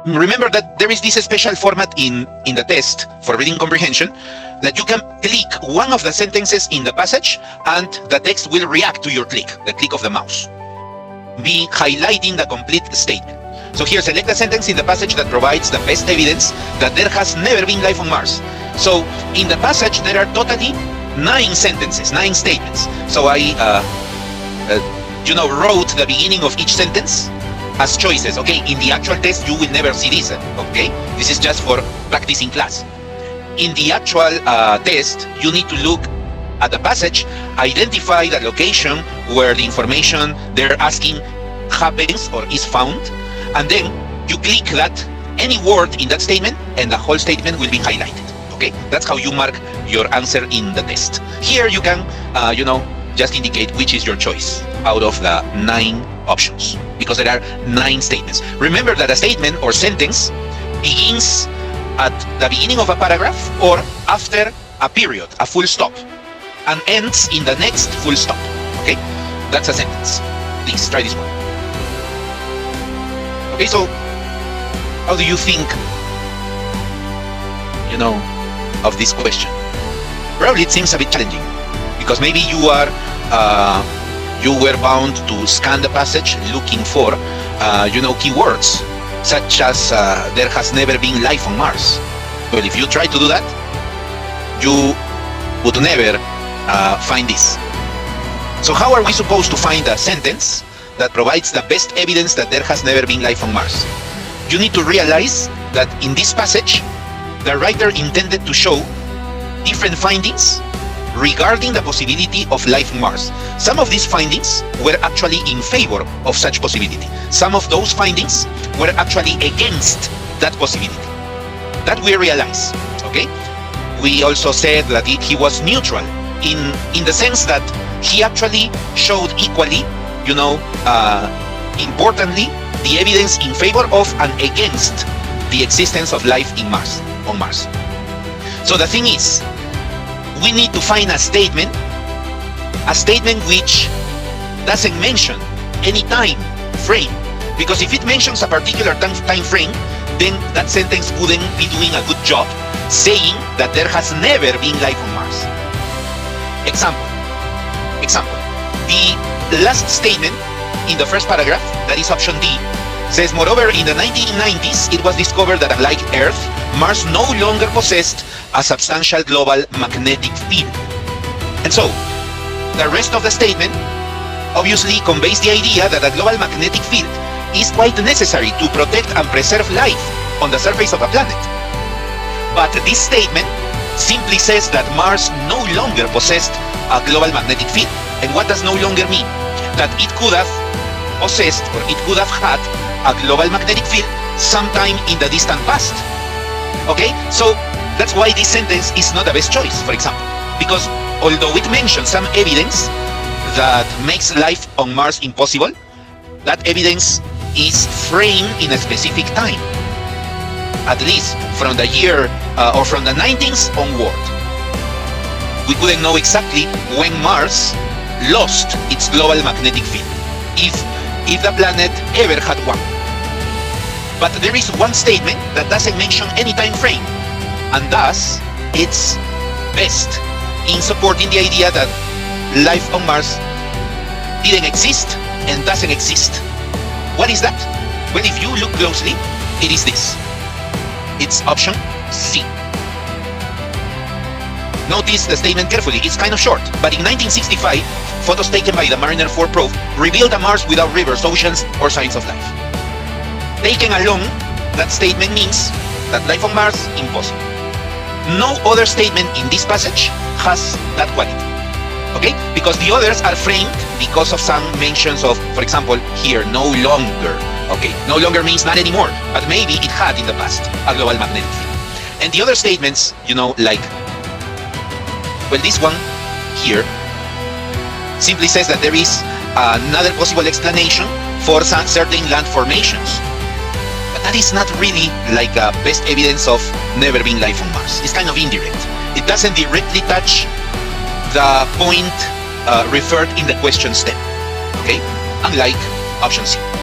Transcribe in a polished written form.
Remember that there is this special format in the test for reading comprehension that you can click one of the sentences in the passage and the text will react to your click, the click of the mouse, be highlighting the complete statement. So here, select the sentence in the passage that provides the best evidence that there has never been life on Mars. So in the passage, there are totally 9 sentences, 9 statements. So I, wrote the beginning of each sentence as choices. Okay, in the actual test, you will never see this. Okay, this is just for practice in class. In the actual test, you need to look at the passage, identify the location where the information they're asking happens or is found, and then you click that any word in that statement and the whole statement will be highlighted. Okay, that's how you mark your answer in the test. Here you can, just indicate which is your choice out of the 9 options, because there are 9 statements. Remember that a statement or sentence begins at the beginning of a paragraph or after a period, a full stop, and ends in the next full stop. Okay, that's a sentence. Please try this one. Okay, so how do you think, of this question? Probably it seems a bit challenging because maybe you were bound to scan the passage looking for, keywords such as there has never been life on Mars. Well, if you try to do that, you would never find this. So how are we supposed to find a sentence that provides the best evidence that there has never been life on Mars? You need to realize that in this passage, the writer intended to show different findings regarding the possibility of life on Mars. Some of these findings were actually in favor of such possibility. Some of those findings were actually against that possibility. That we realize, okay? We also said that he was neutral in the sense that he actually showed equally, importantly, the evidence in favor of and against the existence of life on Mars. So the thing is, we need to find a statement which doesn't mention any time frame, because if it mentions a particular time frame, then that sentence wouldn't be doing a good job saying that there has never been life on Mars. Example. The last statement in the first paragraph, that is option D, says, moreover, in the 1990s, it was discovered that unlike Earth, Mars no longer possessed a substantial global magnetic field. And so, the rest of the statement obviously conveys the idea that a global magnetic field is quite necessary to protect and preserve life on the surface of a planet. But this statement simply says that Mars no longer possessed a global magnetic field. And what does no longer mean? That it could have possessed or it could have had a global magnetic field sometime in the distant past. Okay, so that's why this sentence is not the best choice, for example, because although it mentions some evidence that makes life on Mars impossible, that evidence is framed in a specific time, at least from the year or from the 19th onward. We couldn't know exactly when Mars lost its global magnetic field, if the planet ever had one. But there is one statement that doesn't mention any time frame, and thus it's best in supporting the idea that life on Mars didn't exist and doesn't exist. What is that? Well, if you look closely, it is this. It's option C. Notice the statement carefully. It's kind of short, but in 1965, photos taken by the Mariner 4 probe revealed a Mars without rivers, oceans, or signs of life. Taken alone, that statement means that life on Mars, impossible. No other statement in this passage has that quality, okay? Because the others are framed because of some mentions of, for example, here, no longer, okay? No longer means not anymore, but maybe it had in the past a global magnetic field. And the other statements, like, well, this one here simply says that there is another possible explanation for some certain land formations. But that is not really like a best evidence of never being life on Mars. It's kind of indirect. It doesn't directly touch the point referred in the question step. Okay? Unlike option C.